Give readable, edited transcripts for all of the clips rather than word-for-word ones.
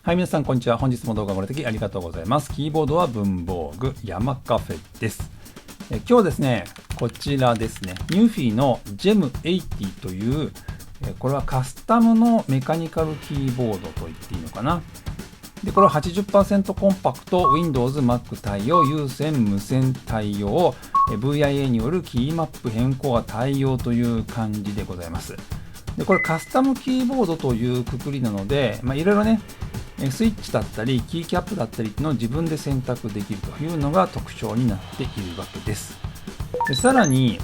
はい、皆さんこんにちは。本日も動画をご覧いただきありがとうございます。キーボードは文房具山カフェです。今日はですね、こちらですね、ニューフィーの GEM80 という、これはカスタムのメカニカルキーボードと言っていいのかな。で、これは 80% コンパクト、Windows、Mac 対応、有線、無線対応、VIA によるキーマップ変更が対応という感じでございます。で、これカスタムキーボードというくくりなので、いろいろね、スイッチだったり、キーキャップだったりっていうのを自分で選択できるというのが特徴になっているわけです。でさらに、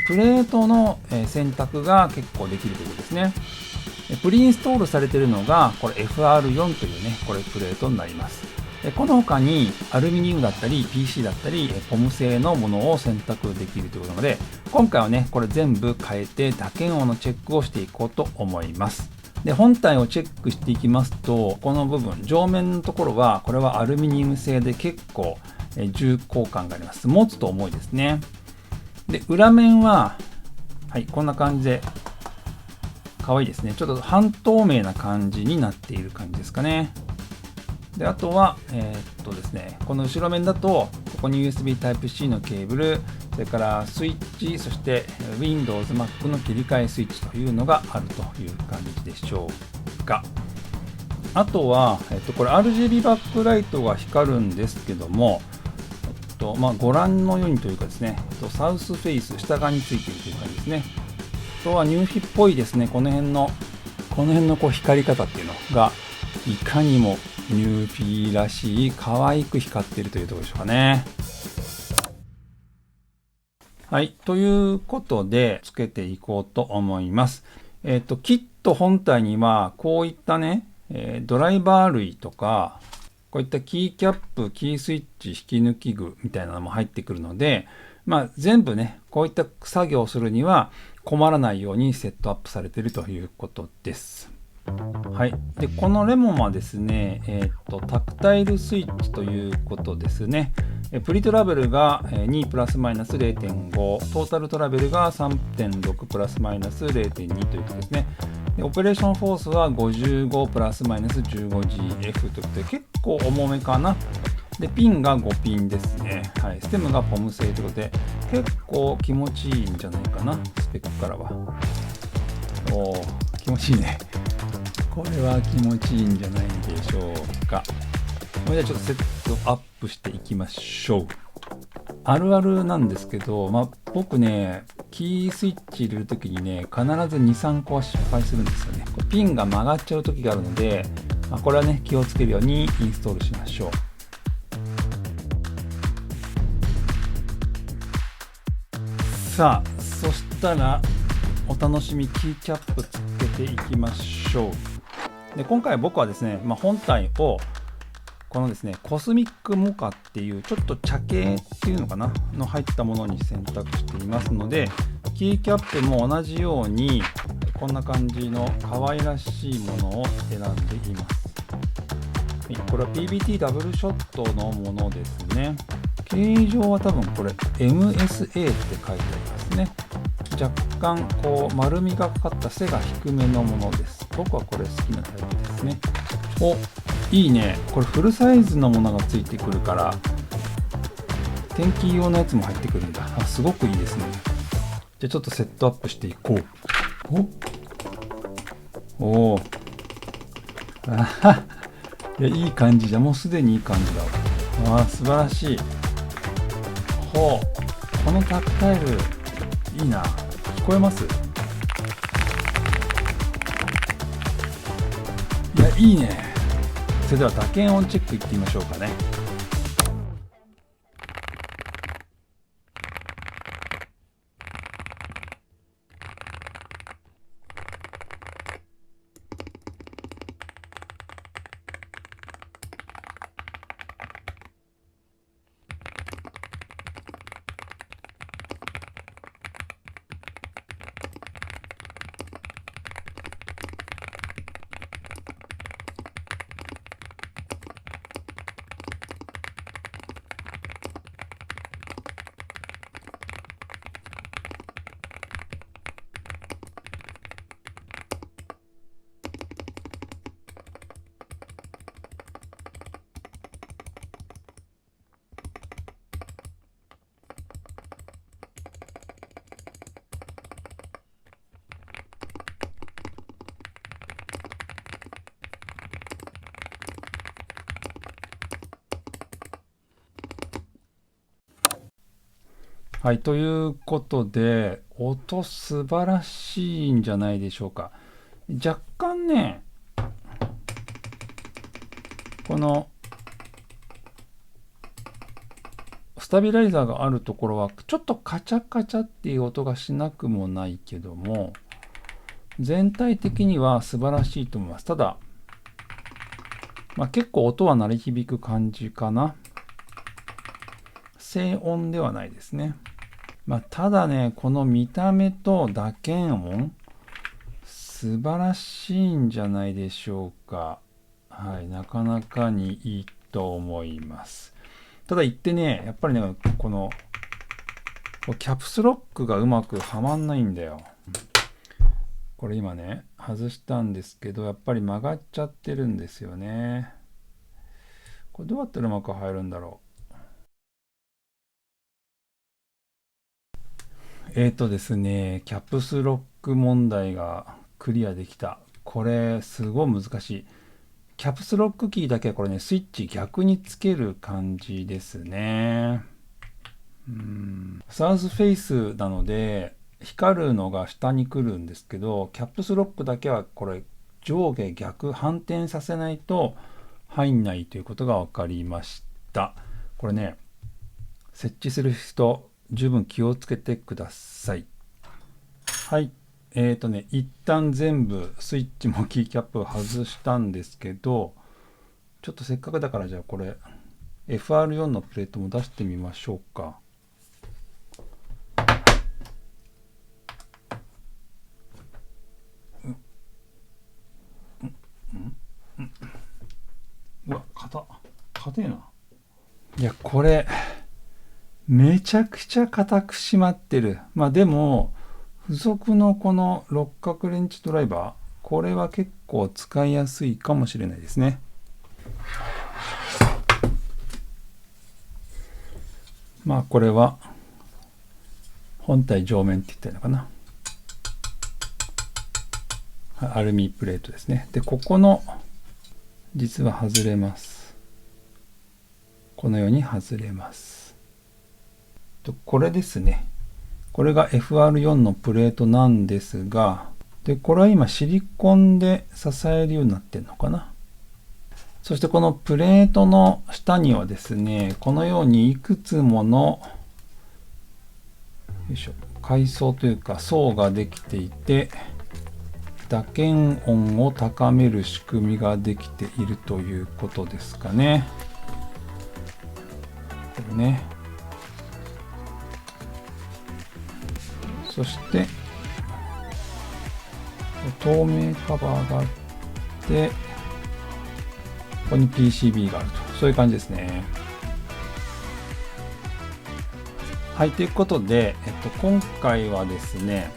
プレートの選択が結構できるということですね。プリインストールされているのが、これ FR4 というね、これプレートになります。この他にアルミニウムだったり PC だったりポム製のものを選択できるということなので、今回はね、これ全部変えて打鍵音のチェックをしていこうと思います。で、本体をチェックしていきますと、この部分、上面のところは、これはアルミニウム製で結構重厚感があります。持つと重いですね。で、裏面は、はい、こんな感じで、可愛いですね。ちょっと半透明な感じになっている感じですかね。で、あとは、ですね、この後ろ面だと、ここに USB Type-C のケーブル、それからスイッチ、そして Windows、Mac の切り替えスイッチというのがあるという感じでしょうか。あとは、これ RGB バックライトが光るんですけども、ご覧のようにというかですね、サウスフェイス、下側についているという感じですね。あとはニューフィっぽいですね、この辺のこう光り方っていうのが、いかにもニューフィーらしい可愛く光っているというところでしょうかね。はい。ということで、つけていこうと思います。キット本体には、こういったね、ドライバー類とか、こういったキーキャップ、キースイッチ、引き抜き具みたいなのも入ってくるので、全部ね、こういった作業をするには困らないようにセットアップされているということです。はい。で、このレモンはですね、タクタイルスイッチということですね。プリトラベルが2プラスマイナス 0.5、トータルトラベルが 3.6 プラスマイナス 0.2 ということですね。で、オペレーションフォースは55プラスマイナス 15GF ということで結構重めかな。で、ピンが5ピンですね。はい。ステムがポム製ということで結構気持ちいいんじゃないかな。スペックからは。おー、気持ちいいね。これは気持ちいいんじゃないでしょうか。それではちょっとセットアップしていきましょう。あるあるなんですけど、僕ね、キースイッチ入れるときにね、必ず2、3個は失敗するんですよね。ピンが曲がっちゃうときがあるので、これはね、気をつけるようにインストールしましょう。さあ、そしたら、お楽しみキーキャップつけていきましょう。で、今回僕はですね、本体をこのですね、コスミックモカっていうちょっと茶系っていうのかなの入ったものに選択していますので、キーキャップも同じようにこんな感じの可愛らしいものを選んでいます。はい、これは PBT ダブルショットのものですね。形状は多分これ MSA って書いてありますね。若干こう丸みがかかった背が低めのものです。僕はこれ好きなタイプですね。お、いいね。これフルサイズのものがついてくるから天気用のやつも入ってくるんだ。すごくいいですね。じゃあちょっとセットアップしていこう。おおいや、いい感じじゃ、もうすでにいい感じだわ。素晴らしい。このタクタイルいいな。聞こえます？いや、いいね。それでは打鍵音チェックいってみましょうかね。はい、ということで、音素晴らしいんじゃないでしょうか。若干ね、このスタビライザーがあるところは、ちょっとカチャカチャっていう音がしなくもないけども、全体的には素晴らしいと思います。ただ、結構音は鳴り響く感じかな。静音ではないですね。ただね、この見た目と打鍵音、素晴らしいんじゃないでしょうか。はい、なかなかにいいと思います。ただ言ってね、やっぱりね、このキャプスロックがうまくはまんないんだよ。これ今ね、外したんですけど、やっぱり曲がっちゃってるんですよね。これどうやったらうまく入るんだろう。ですね、キャプスロック問題がクリアできた。これ、すごい難しい。キャプスロックキーだけはこれね、スイッチ逆につける感じですね。サウスフェイスなので、光るのが下に来るんですけど、キャプスロックだけはこれ上下逆反転させないと入んないということが分かりました。これね、設置する人十分気をつけてください。はい。一旦全部スイッチもキーキャップを外したんですけど、ちょっとせっかくだからじゃあこれ FR4 のプレートも出してみましょうか。うわ、硬いな。いや、これ、めちゃくちゃ硬く締まってる。でも、付属のこの六角レンチドライバー、これは結構使いやすいかもしれないですね。これは、本体上面って言ったらいいのかな。アルミプレートですね。で、ここの、実は外れます。このように外れます。これですね。これが FR4 のプレートなんですが、で、これは今シリコンで支えるようになってるのかな。そしてこのプレートの下にはですね、このようにいくつもの、階層というか層ができていて、打鍵音を高める仕組みができているということですかね。これね。そして透明カバーがあって、ここに PCB があると、そういう感じですね。はい、ということで、今回はですね、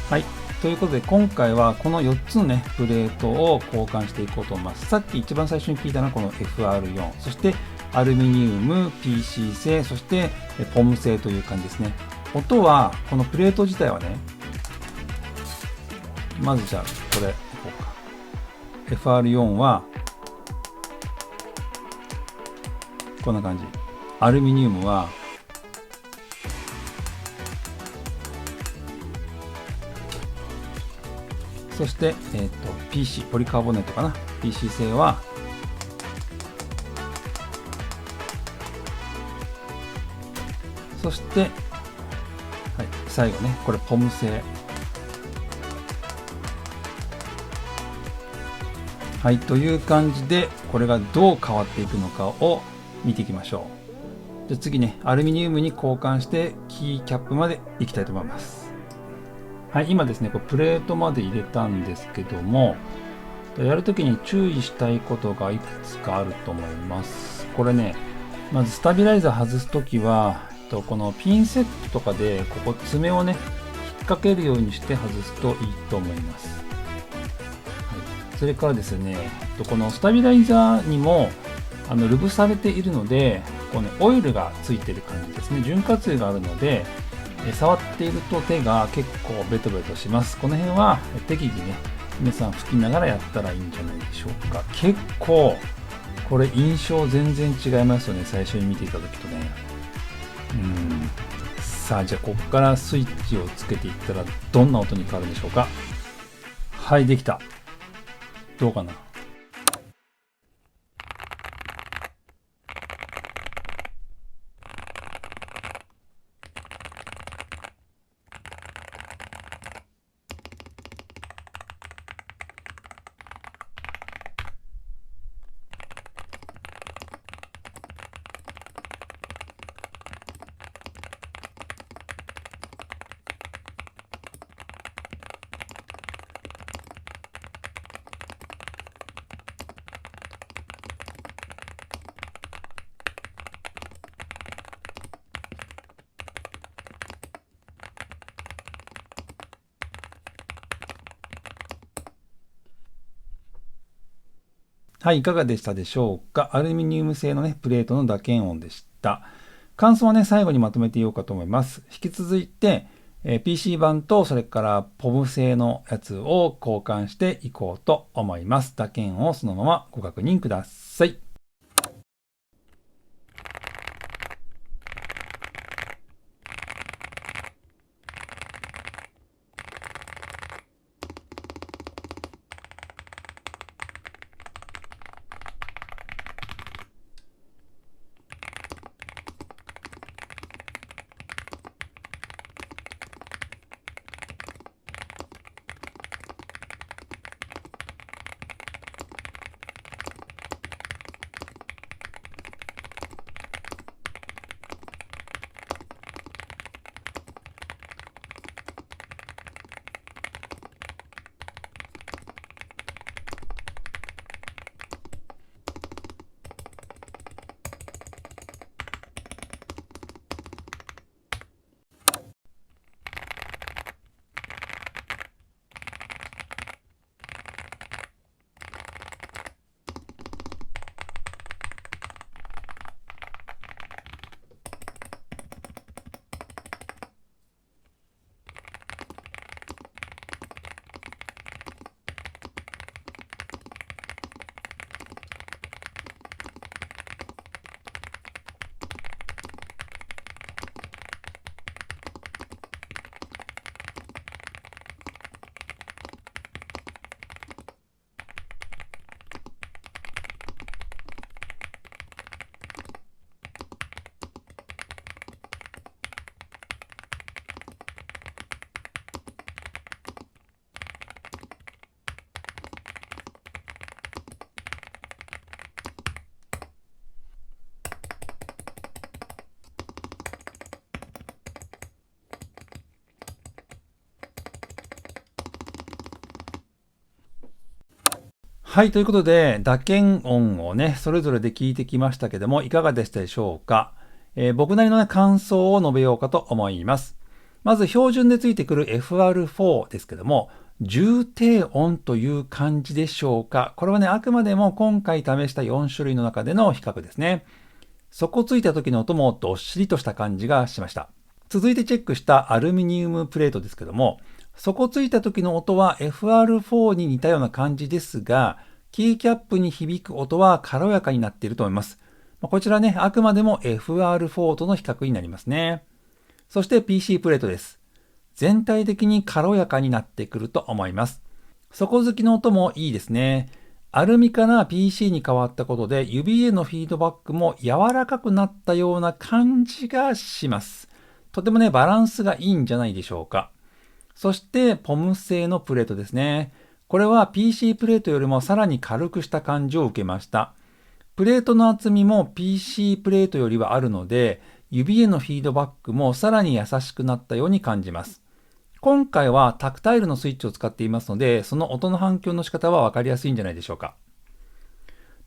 はい、ということで今回はこの4つのね、プレートを交換していこうと思います。さっき一番最初に聞いたのはこの FR4、そしてアルミニウム、PC 製、そしてポム製という感じですね。音は、このプレート自体はね、まずじゃあこれいこうか。FR4 は、こんな感じ。アルミニウムは、そして、PC、ポリカーボネットかな。PC 製は、そして、はい、最後ね、これポム製。はい、という感じで、これがどう変わっていくのかを見ていきましょう。じゃあ次ね、アルミニウムに交換して、キーキャップまでいきたいと思います。はい、今ですね、これプレートまで入れたんですけども、やるときに注意したいことがいくつかあると思います。これね、まずスタビライザー外すときは、このピンセットとかでここ爪をね引っ掛けるようにして外すといいと思います。はい、それからですね、このスタビライザーにもルブされているので、こうね、オイルがついてる感じですね。潤滑油があるので、触っていると手が結構ベトベトします。この辺は適宜ね、皆さん拭きながらやったらいいんじゃないでしょうか。結構これ印象全然違いますよね、最初に見ていた時とね。さあ、じゃあここからスイッチをつけていったらどんな音に変わるんでしょうか。はい、できた。どうかな。はい、いかがでしたでしょうか。アルミニウム製のね、プレートの打鍵音でした。感想はね、最後にまとめていようかと思います。引き続いて、PC 版とそれからポム製のやつを交換していこうと思います。打鍵をそのままご確認ください。はい、ということで、打鍵音をね、それぞれで聞いてきましたけども、いかがでしたでしょうか。僕なりの、ね、感想を述べようかと思います。まず、標準でついてくる FR4 ですけども、重低音という感じでしょうか。これはね、あくまでも今回試した4種類の中での比較ですね。底ついた時の音もどっしりとした感じがしました。続いてチェックしたアルミニウムプレートですけども、底ついた時の音は FR4 に似たような感じですが、キーキャップに響く音は軽やかになっていると思います。こちらね、あくまでも FR4 との比較になりますね。そして PC プレートです。全体的に軽やかになってくると思います。底付きの音もいいですね。アルミから PC に変わったことで指へのフィードバックも柔らかくなったような感じがします。とてもね、バランスがいいんじゃないでしょうか。そしてポム製のプレートですね。これは PC プレートよりもさらに軽くした感じを受けました。プレートの厚みも PC プレートよりはあるので、指へのフィードバックもさらに優しくなったように感じます。今回はタクタイルのスイッチを使っていますので、その音の反響の仕方は分かりやすいんじゃないでしょうか。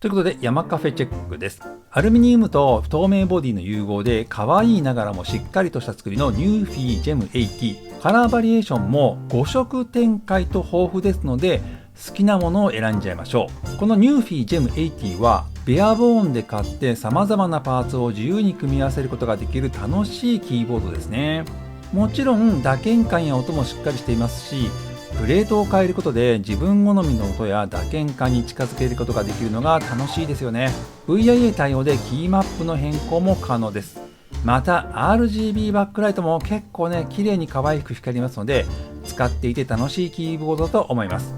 ということで、山カフェチェックです。アルミニウムと透明ボディの融合で、可愛いながらもしっかりとした作りのニューフィージェム80。カラーバリエーションも5色展開と豊富ですので、好きなものを選んじゃいましょう。このニューフィージェム80は、ベアボーンで買って様々なパーツを自由に組み合わせることができる楽しいキーボードですね。もちろん打鍵感や音もしっかりしていますし、プレートを変えることで自分好みの音や打鍵感に近づけることができるのが楽しいですよね。 VIA 対応でキーマップの変更も可能です。また RGB バックライトも結構ね綺麗に可愛く光りますので、使っていて楽しいキーボードだと思います。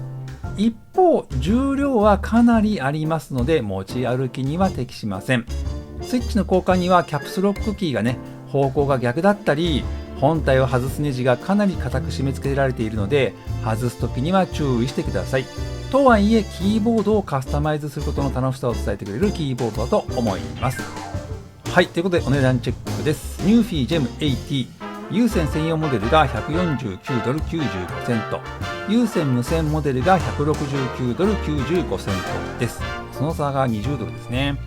一方重量はかなりありますので持ち歩きには適しません。スイッチの交換にはキャプスロックキーがね方向が逆だったり、本体を外すネジがかなり固く締め付けられているので外す時には注意してください。とはいえキーボードをカスタマイズすることの楽しさを伝えてくれるキーボードだと思います。はい、ということでお値段チェックです。ニューフィー GEM80 有線専用モデルが149ドル95セント、有線無線モデルが169ドル95セントです。その差が20ドルですね。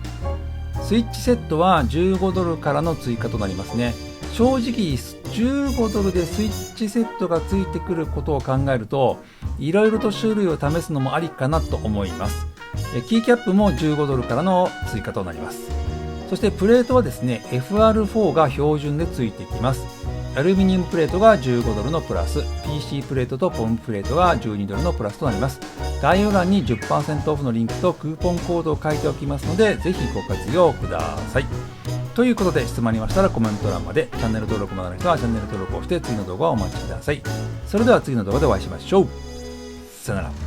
スイッチセットは15ドルからの追加となりますね。正直15ドルでスイッチセットがついてくることを考えると、いろいろと種類を試すのもありかなと思います。キーキャップも15ドルからの追加となります。そしてプレートはですね FR4 が標準でついてきます。アルミニウムプレートが15ドルのプラス、 PC プレートとポンプレートが12ドルのプラスとなります。概要欄に 10% オフのリンクとクーポンコードを書いておきますので、ぜひご活用ください。ということで質問ありましたらコメント欄まで、チャンネル登録まだの人はチャンネル登録をして次の動画をお待ちください。それでは次の動画でお会いしましょう。さよなら。